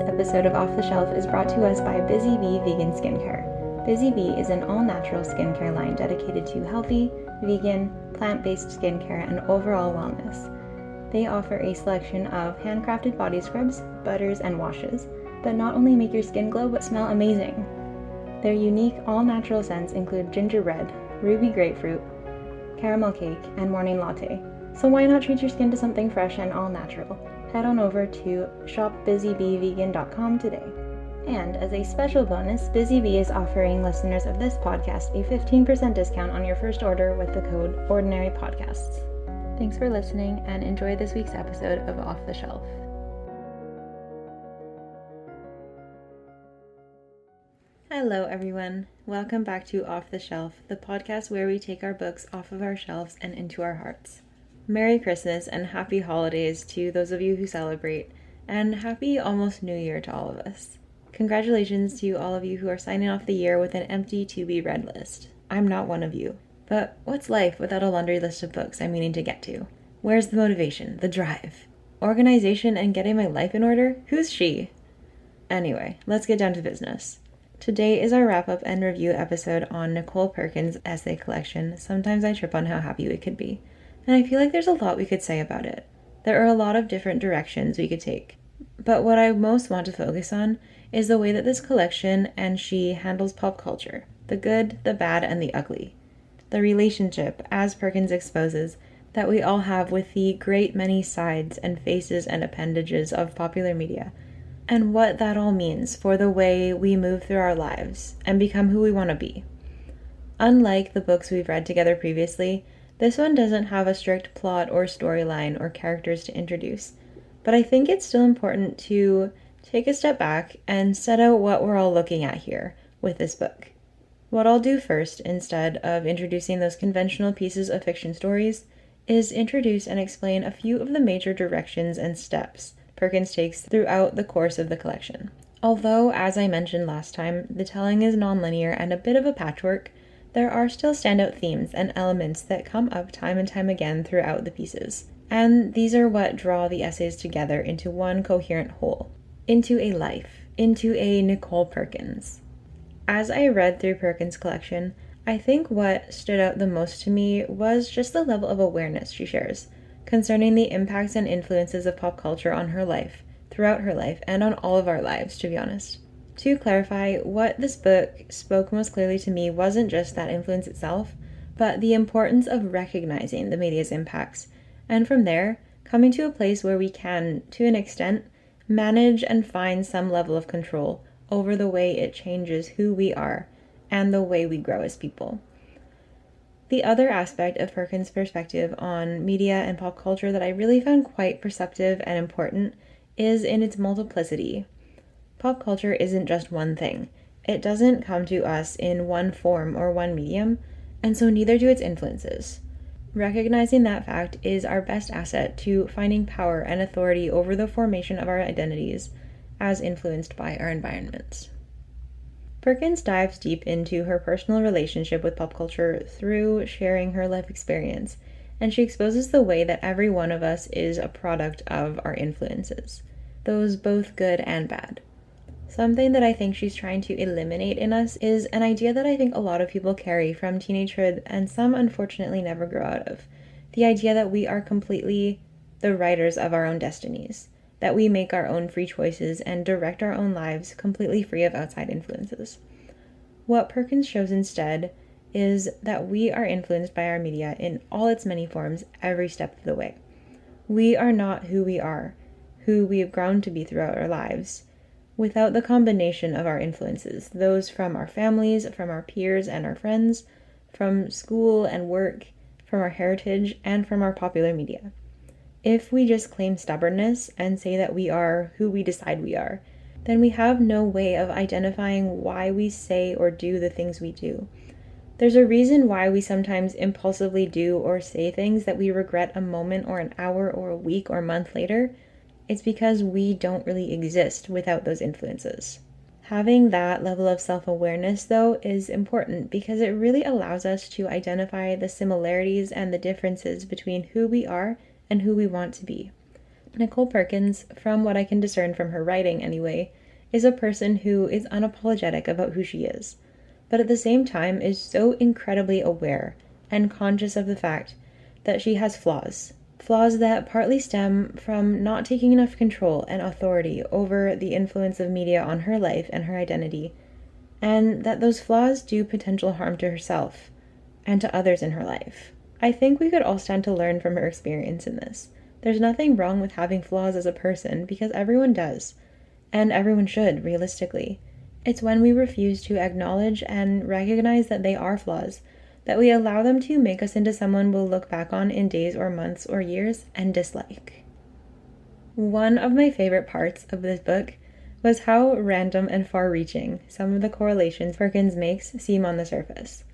episode of Off the Shelf is brought to us by Busy Bee Vegan Skincare. Busy Bee is an all-natural skincare line dedicated to healthy, vegan, plant-based skincare and overall wellness. They offer a selection of handcrafted body scrubs, butters, and washes that not only make your skin glow but smell amazing. Their unique all-natural scents include gingerbread, ruby grapefruit, caramel cake, and morning latte. So why not treat your skin to something fresh and all-natural? Head on over to shopbusybeevegan.com today. And as a special bonus, Busy Bee is offering listeners of this podcast a 15% discount on your first order with the code OrdinaryPodcasts. Thanks for listening and enjoy this week's episode of Off the Shelf. Hello everyone, welcome back to Off the Shelf, the podcast where we take our books off of our shelves and into our hearts. Merry Christmas and happy holidays to those of you who celebrate, and happy almost New Year to all of us. Congratulations to all of you who are signing off the year with an empty to-be-read list. I'm not one of you. But what's life without a laundry list of books I'm meaning to get to? Where's the motivation, the drive? Organization and getting my life in order? Who's she? Anyway, let's get down to business. Today is our wrap-up and review episode on Nichole Perkins' essay collection, Sometimes I Trip on How Happy We Could Be. And I feel like there's a lot we could say about it. There are a lot of different directions we could take. But what I most want to focus on is the way that this collection and she handles pop culture. The good, the bad, and the ugly. The relationship, as Perkins exposes, that we all have with the great many sides and faces and appendages of popular media. And what that all means for the way we move through our lives and become who we want to be. Unlike the books we've read together previously, this one doesn't have a strict plot or storyline or characters to introduce, but I think it's still important to take a step back and set out what we're all looking at here with this book. What I'll do first, instead of introducing those conventional pieces of fiction stories, is introduce and explain a few of the major directions and steps Perkins takes throughout the course of the collection. Although, as I mentioned last time, the telling is nonlinear and a bit of a patchwork, there are still standout themes and elements that come up time and time again throughout the pieces. And these are what draw the essays together into one coherent whole, into a life, into a Nichole Perkins. As I read through Perkins' collection, I think what stood out the most to me was just the level of awareness she shares concerning the impacts and influences of pop culture on her life, throughout her life, and on all of our lives, to be honest. To clarify, what this book spoke most clearly to me wasn't just that influence itself, but the importance of recognizing the media's impacts, and from there, coming to a place where we can, to an extent, manage and find some level of control over the way it changes who we are and the way we grow as people. The other aspect of Perkins' perspective on media and pop culture that I really found quite perceptive and important is in its multiplicity. Pop culture isn't just one thing. It doesn't come to us in one form or one medium, and so neither do its influences. Recognizing that fact is our best asset to finding power and authority over the formation of our identities as influenced by our environments. Perkins dives deep into her personal relationship with pop culture through sharing her life experience, and she exposes the way that every one of us is a product of our influences, those both good and bad. Something that I think she's trying to eliminate in us is an idea that I think a lot of people carry from teenagehood and some unfortunately never grow out of. The idea that we are completely the writers of our own destinies, that we make our own free choices and direct our own lives completely free of outside influences. What Perkins shows instead is that we are influenced by our media in all its many forms every step of the way. We are not who we are, who we have grown to be throughout our lives, without the combination of our influences, those from our families, from our peers and our friends, from school and work, from our heritage, and from our popular media. If we just claim stubbornness and say that we are who we decide we are, then we have no way of identifying why we say or do the things we do. There's a reason why we sometimes impulsively do or say things that we regret a moment or an hour or a week or month later. It's because we don't really exist without those influences. Having that level of self-awareness, though, is important because it really allows us to identify the similarities and the differences between who we are and who we want to be. Nichole Perkins, from what I can discern from her writing anyway, is a person who is unapologetic about who she is, but at the same time is so incredibly aware and conscious of the fact that she has flaws. Flaws that partly stem from not taking enough control and authority over the influence of media on her life and her identity, and that those flaws do potential harm to herself and to others in her life. I think we could all stand to learn from her experience in this. There's nothing wrong with having flaws as a person because everyone does, and everyone should, realistically. It's when we refuse to acknowledge and recognize that they are flaws that we allow them to make us into someone we'll look back on in days or months or years and dislike. One of my favorite parts of this book was how random and far-reaching some of the correlations Perkins makes seem on the surface.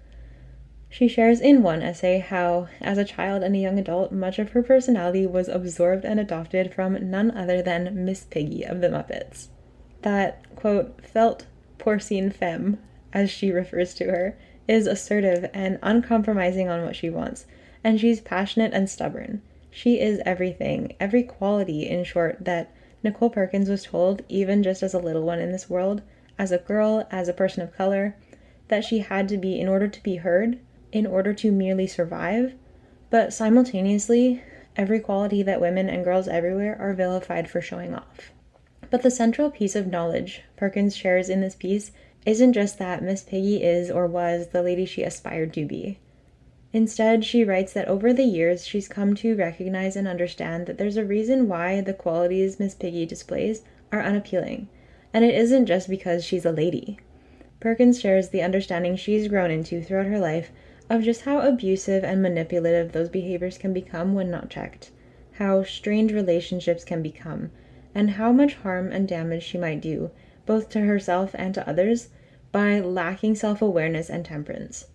She shares in one essay how, as a child and a young adult, much of her personality was absorbed and adopted from none other than Miss Piggy of the Muppets. That, quote, felt porcine femme, as she refers to her, is assertive and uncompromising on what she wants, and she's passionate and stubborn. She is everything, every quality, in short, that Nichole Perkins was told, even just as a little one in this world, as a girl, as a person of color, that she had to be in order to be heard, in order to merely survive, but simultaneously, every quality that women and girls everywhere are vilified for showing off. But the central piece of knowledge Perkins shares in this piece isn't just that Miss Piggy is or was the lady she aspired to be. Instead, she writes that over the years she's come to recognize and understand that there's a reason why the qualities Miss Piggy displays are unappealing, and it isn't just because she's a lady. Perkins shares the understanding she's grown into throughout her life of just how abusive and manipulative those behaviors can become when not checked, how strained relationships can become, and how much harm and damage she might do, both to herself and to others, by lacking self-awareness and temperance.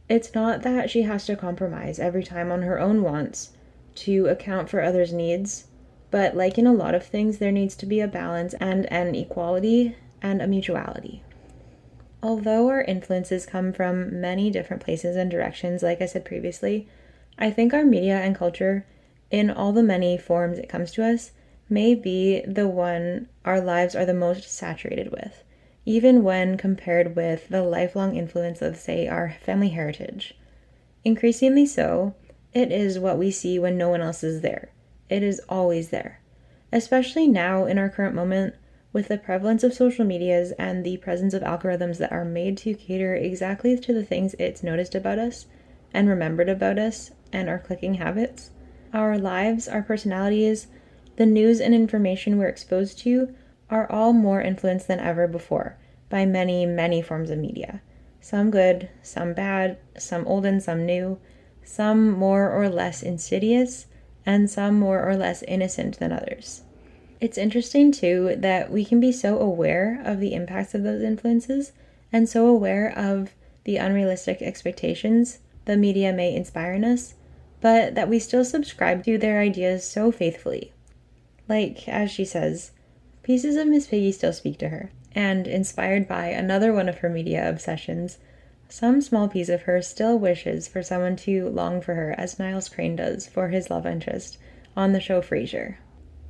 It's not that she has to compromise every time on her own wants to account for others' needs, but like in a lot of things, there needs to be a balance and an equality and a mutuality. Although our influences come from many different places and directions, like I said previously, I think our media and culture, in all the many forms it comes to us, may be the one our lives are the most saturated with, even when compared with the lifelong influence of, say, our family heritage. Increasingly so, it is what we see when no one else is there. It is always there. Especially now in our current moment, with the prevalence of social medias and the presence of algorithms that are made to cater exactly to the things it's noticed about us and remembered about us and our clicking habits, our lives, our personalities, the news and information we're exposed to are all more influenced than ever before by many, many forms of media. Some good, some bad, some old and some new, some more or less insidious, and some more or less innocent than others. It's interesting, too, that we can be so aware of the impacts of those influences and so aware of the unrealistic expectations the media may inspire in us, but that we still subscribe to their ideas so faithfully. Like, as she says, pieces of Miss Piggy still speak to her, and inspired by another one of her media obsessions, some small piece of her still wishes for someone to long for her as Niles Crane does for his love interest on the show Frasier.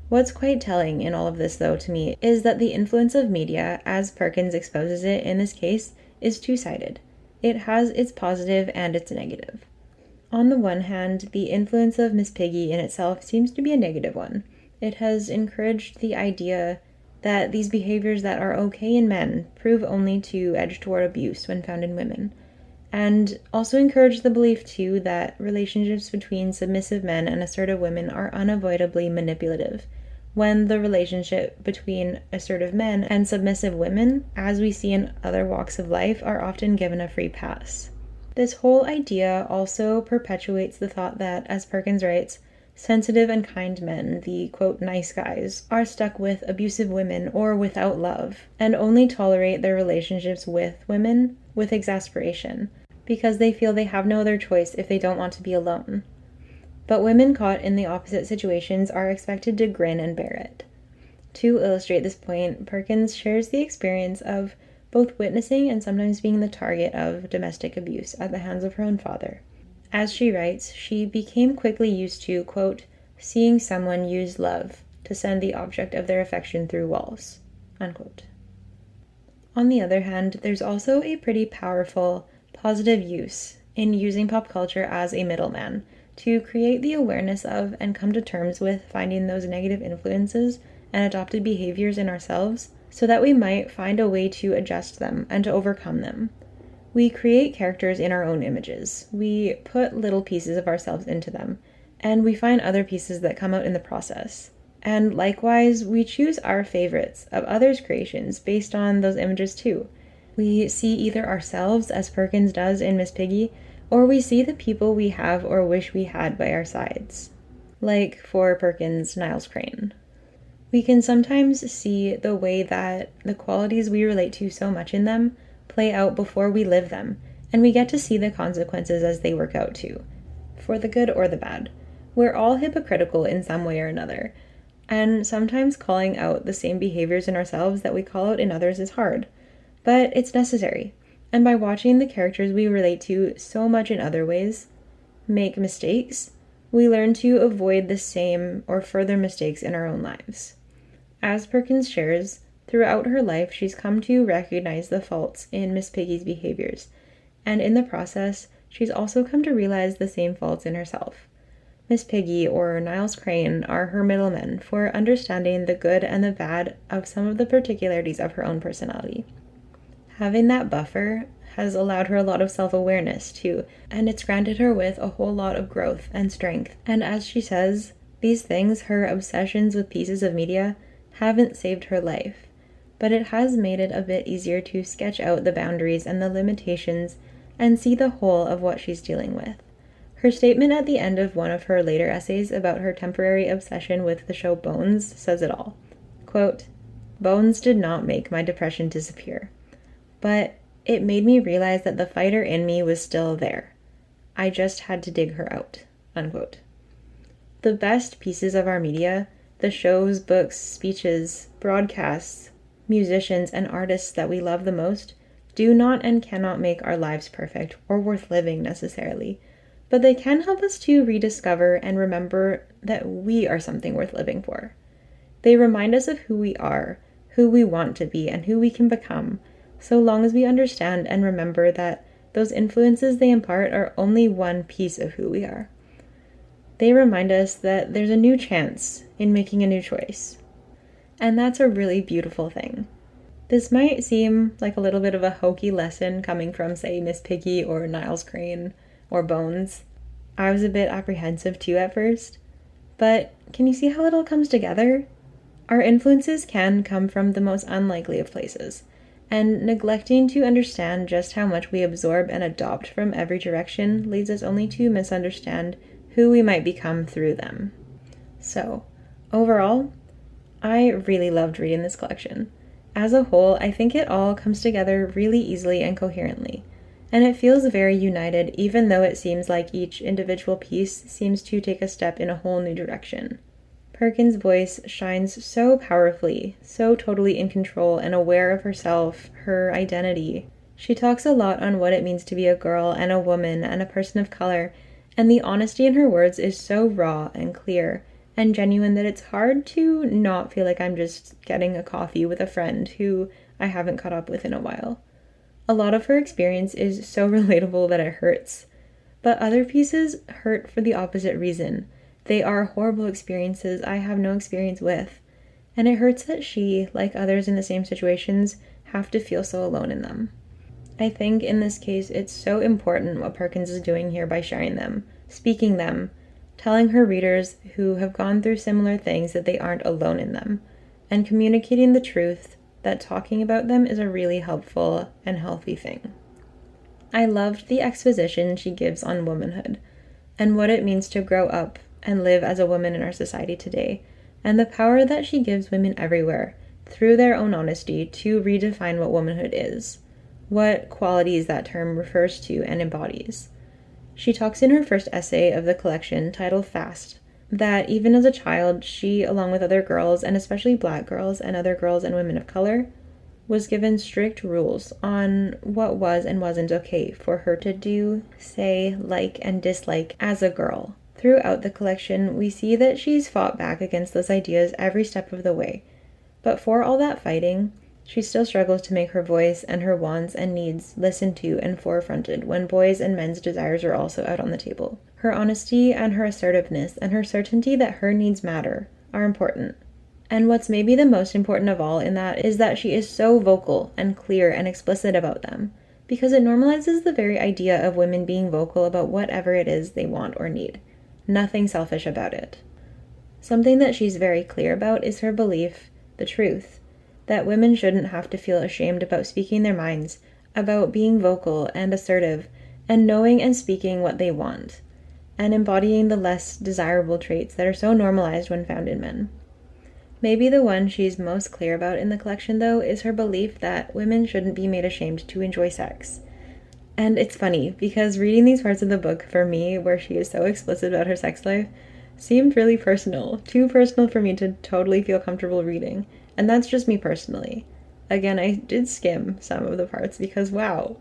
What's quite telling in all of this, though, to me, is that the influence of media, as Perkins exposes it in this case, is two-sided. It has its positive and its negative. On the one hand, the influence of Miss Piggy in itself seems to be a negative one. It has encouraged the idea that these behaviors that are okay in men prove only to edge toward abuse when found in women, and also encouraged the belief, too, that relationships between submissive men and assertive women are unavoidably manipulative, when the relationship between assertive men and submissive women, as we see in other walks of life, are often given a free pass. This whole idea also perpetuates the thought that, as Perkins writes, sensitive and kind men, the, quote, nice guys, are stuck with abusive women or without love, and only tolerate their relationships with women with exasperation, because they feel they have no other choice if they don't want to be alone. But women caught in the opposite situations are expected to grin and bear it. To illustrate this point, Perkins shares the experience of both witnessing and sometimes being the target of domestic abuse at the hands of her own father. As she writes, she became quickly used to, quote, seeing someone use love to send the object of their affection through walls, unquote. On the other hand, there's also a pretty powerful, positive use in using pop culture as a middleman to create the awareness of and come to terms with finding those negative influences and adopted behaviors in ourselves so that we might find a way to adjust them and to overcome them. We create characters in our own images. We put little pieces of ourselves into them, and we find other pieces that come out in the process. And likewise, we choose our favorites of others' creations based on those images too. We see either ourselves, as Perkins does in Miss Piggy, or we see the people we have or wish we had by our sides. Like, for Perkins, Niles Crane. We can sometimes see the way that the qualities we relate to so much in them play out before we live them, and we get to see the consequences as they work out too, for the good or the bad. We're all hypocritical in some way or another, and sometimes calling out the same behaviors in ourselves that we call out in others is hard, but it's necessary. And by watching the characters we relate to so much in other ways make mistakes, we learn to avoid the same or further mistakes in our own lives. As Perkins shares, throughout her life she's come to recognize the faults in Miss Piggy's behaviors, and in the process, she's also come to realize the same faults in herself. Miss Piggy or Niles Crane are her middlemen for understanding the good and the bad of some of the particularities of her own personality. Having that buffer has allowed her a lot of self-awareness too, and it's granted her with a whole lot of growth and strength. And as she says, these things, her obsessions with pieces of media, haven't saved her life, but it has made it a bit easier to sketch out the boundaries and the limitations and see the whole of what she's dealing with. Her statement at the end of one of her later essays about her temporary obsession with the show Bones says it all. Quote, "Bones did not make my depression disappear, but it made me realize that the fighter in me was still there. I just had to dig her out." Unquote. The best pieces of our media, the shows, books, speeches, broadcasts, musicians, and artists that we love the most, do not and cannot make our lives perfect or worth living necessarily, but they can help us to rediscover and remember that we are something worth living for. They remind us of who we are, who we want to be, and who we can become, so long as we understand and remember that those influences they impart are only one piece of who we are. They remind us that there's a new chance in making a new choice. And that's a really beautiful thing. This might seem like a little bit of a hokey lesson coming from, say, Miss Piggy or Niles Crane or Bones. I was a bit apprehensive too at first, but can you see how it all comes together? Our influences can come from the most unlikely of places, and neglecting to understand just how much we absorb and adopt from every direction leads us only to misunderstand who we might become through them. So, overall, I really loved reading this collection. As a whole, I think it all comes together really easily and coherently, and it feels very united even though it seems like each individual piece seems to take a step in a whole new direction. Perkins' voice shines so powerfully, so totally in control and aware of herself, her identity. She talks a lot on what it means to be a girl and a woman and a person of color, and the honesty in her words is so raw and clear and genuine that it's hard to not feel like I'm just getting a coffee with a friend who I haven't caught up with in a while. A lot of her experience is so relatable that it hurts, but other pieces hurt for the opposite reason. They are horrible experiences I have no experience with, and it hurts that she, like others in the same situations, have to feel so alone in them. I think in this case it's so important what Perkins is doing here by sharing them, speaking them, telling her readers who have gone through similar things that they aren't alone in them, and communicating the truth that talking about them is a really helpful and healthy thing. I loved the exposition she gives on womanhood and what it means to grow up and live as a woman in our society today, and the power that she gives women everywhere, through their own honesty, to redefine what womanhood is, what qualities that term refers to and embodies. She talks in her first essay of the collection, titled Fast, that even as a child, she, along with other girls, and especially Black girls and other girls and women of color, was given strict rules on what was and wasn't okay for her to do, say, like, and dislike as a girl Throughout the collection, we see that she's fought back against those ideas every step of the way. But for all that fighting, she still struggles to make her voice and her wants and needs listened to and forefronted when boys' and men's desires are also out on the table. Her honesty and her assertiveness and her certainty that her needs matter are important. And what's maybe the most important of all in that is that she is so vocal and clear and explicit about them, because it normalizes the very idea of women being vocal about whatever it is they want or need. Nothing selfish about it. Something that she's very clear about is her belief, the truth, that women shouldn't have to feel ashamed about speaking their minds, about being vocal and assertive, and knowing and speaking what they want, and embodying the less desirable traits that are so normalized when found in men. Maybe the one she's most clear about in the collection, though, is her belief that women shouldn't be made ashamed to enjoy sex. And it's funny, because reading these parts of the book, for me, where she is so explicit about her sex life, seemed really personal. Too personal for me to totally feel comfortable reading. And that's just me personally. Again, I did skim some of the parts because wow.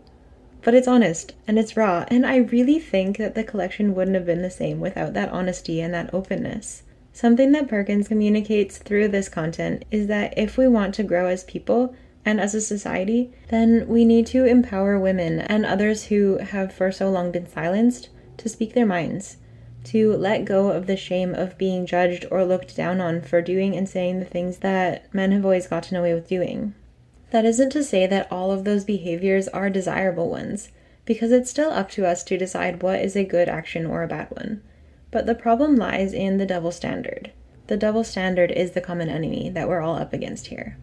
But it's honest, and it's raw, and I really think that the collection wouldn't have been the same without that honesty and that openness. Something that Perkins communicates through this content is that if we want to grow as people and as a society, then we need to empower women and others who have for so long been silenced to speak their minds, to let go of the shame of being judged or looked down on for doing and saying the things that men have always gotten away with doing. That isn't to say that all of those behaviors are desirable ones, because it's still up to us to decide what is a good action or a bad one. But the problem lies in the double standard. The double standard is the common enemy that we're all up against here.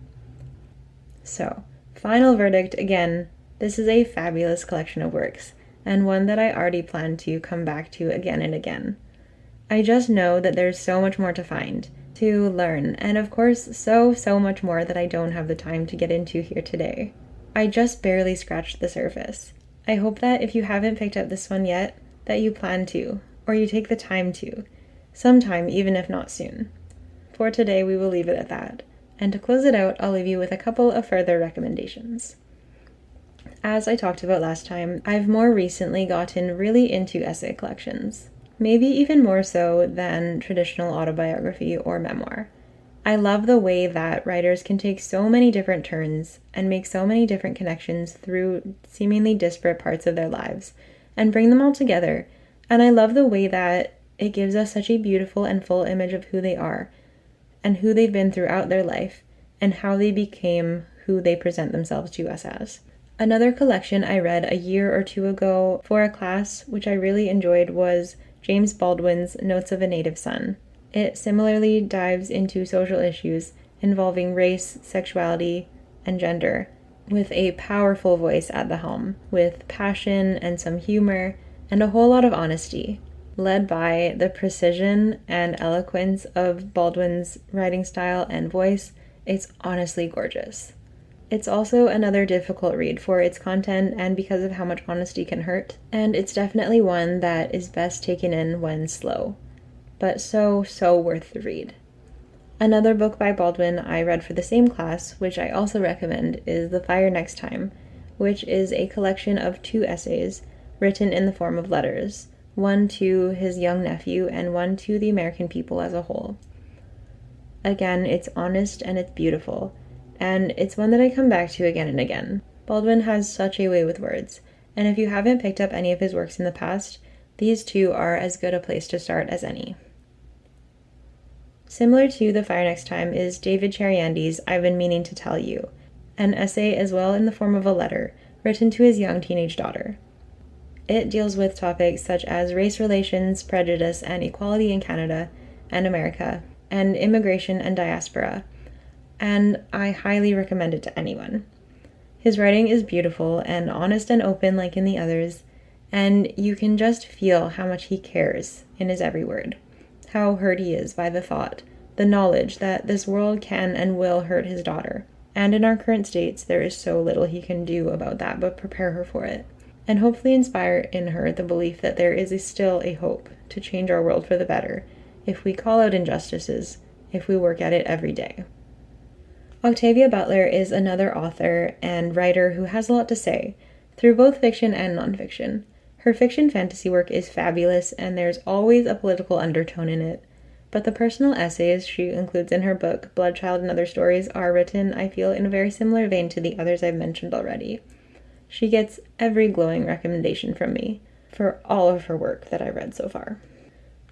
So, final verdict again, this is a fabulous collection of works, and one that I already plan to come back to again and again. I just know that there's so much more to find, to learn, and of course, so much more that I don't have the time to get into here today. I just barely scratched the surface. I hope that if you haven't picked up this one yet, that you plan to, or you take the time to, sometime even if not soon. For today, we will leave it at that. And to close it out, I'll leave you with a couple of further recommendations. As I talked about last time, I've more recently gotten really into essay collections. Maybe even more so than traditional autobiography or memoir. I love the way that writers can take so many different turns and make so many different connections through seemingly disparate parts of their lives and bring them all together. And I love the way that it gives us such a beautiful and full image of who they are and who they've been throughout their life and how they became who they present themselves to us as. Another collection I read a year or two ago for a class, which I really enjoyed, was James Baldwin's Notes of a Native Son. It similarly dives into social issues involving race, sexuality, and gender, with a powerful voice at the helm, with passion and some humor, and a whole lot of honesty, led by the precision and eloquence of Baldwin's writing style and voice. It's honestly gorgeous. It's also another difficult read for its content and because of how much honesty can hurt, and it's definitely one that is best taken in when slow, but so worth the read. Another book by Baldwin I read for the same class, which I also recommend, is The Fire Next Time, which is a collection of 2 essays written in the form of letters, one to his young nephew and one to the American people as a whole. Again, it's honest and it's beautiful, and it's one that I come back to again and again. Baldwin has such a way with words, and if you haven't picked up any of his works in the past, these 2 are as good a place to start as any. Similar to The Fire Next Time is David Cheriandi's I've Been Meaning to Tell You, an essay as well in the form of a letter written to his young teenage daughter. It deals with topics such as race relations, prejudice, and equality in Canada and America, and immigration and diaspora, and I highly recommend it to anyone. His writing is beautiful and honest and open like in the others, and you can just feel how much he cares in his every word, how hurt he is by the thought, the knowledge that this world can and will hurt his daughter, and in our current states there is so little he can do about that but prepare her for it, and hopefully inspire in her the belief that there is still a hope to change our world for the better if we call out injustices, if we work at it every day. Octavia Butler is another author and writer who has a lot to say, through both fiction and nonfiction. Her fiction fantasy work is fabulous, and there's always a political undertone in it. But the personal essays she includes in her book, Bloodchild and Other Stories, are written, I feel, in a very similar vein to the others I've mentioned already. She gets every glowing recommendation from me for all of her work that I've read so far.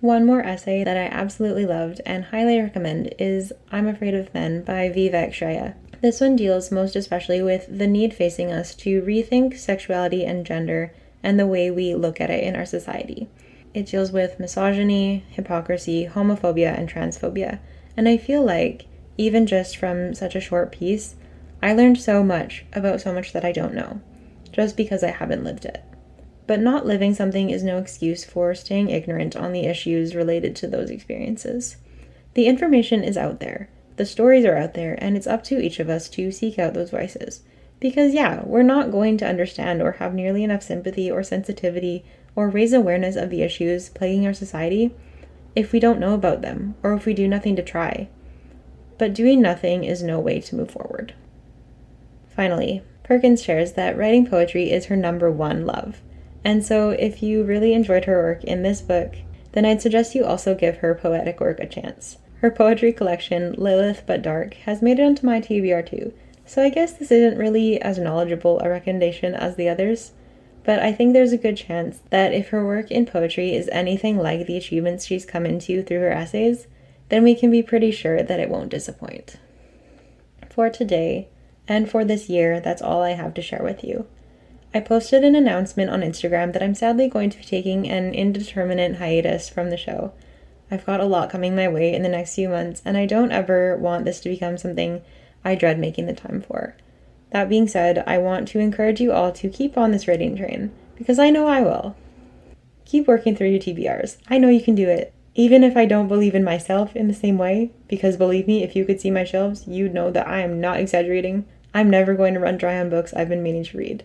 One more essay that I absolutely loved and highly recommend is I'm Afraid of Men by Vivek Shreya. This one deals most especially with the need facing us to rethink sexuality and gender and the way we look at it in our society. It deals with misogyny, hypocrisy, homophobia, and transphobia. And I feel like, even just from such a short piece, I learned so much about so much that I don't know, just because I haven't lived it. But not living something is no excuse for staying ignorant on the issues related to those experiences. The information is out there, the stories are out there, and it's up to each of us to seek out those voices. Because we're not going to understand or have nearly enough sympathy or sensitivity or raise awareness of the issues plaguing our society if we don't know about them or if we do nothing to try. But doing nothing is no way to move forward. Finally, Perkins shares that writing poetry is her number one love. And so if you really enjoyed her work in this book, then I'd suggest you also give her poetic work a chance. Her poetry collection, Lilith But Dark, has made it onto my TBR too, so I guess this isn't really as knowledgeable a recommendation as the others, but I think there's a good chance that if her work in poetry is anything like the achievements she's come into through her essays, then we can be pretty sure that it won't disappoint. For today, and for this year, that's all I have to share with you. I posted an announcement on Instagram that I'm sadly going to be taking an indeterminate hiatus from the show. I've got a lot coming my way in the next few months, and I don't ever want this to become something I dread making the time for. That being said, I want to encourage you all to keep on this writing train, because I know I will. Keep working through your TBRs. I know you can do it. Even if I don't believe in myself in the same way, because believe me, if you could see my shelves, you'd know that I am not exaggerating. I'm never going to run dry on books I've been meaning to read.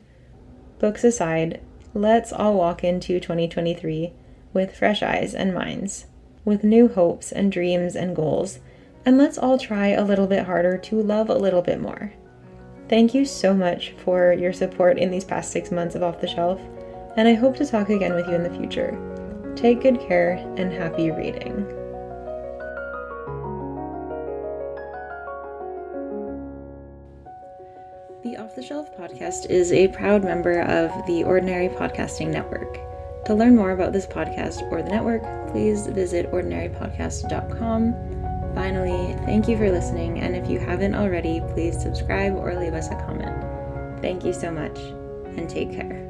Books aside, let's all walk into 2023 with fresh eyes and minds, with new hopes and dreams and goals, and let's all try a little bit harder to love a little bit more. Thank you so much for your support in these past 6 months of Off the Shelf, and I hope to talk again with you in the future. Take good care and happy reading. The Off the Shelf podcast is a proud member of the Ordinary Podcasting Network. To learn more about this podcast or the network, please visit ordinarypodcast.com. Finally, thank you for listening, and if you haven't already, please subscribe or leave us a comment. Thank you so much, and take care.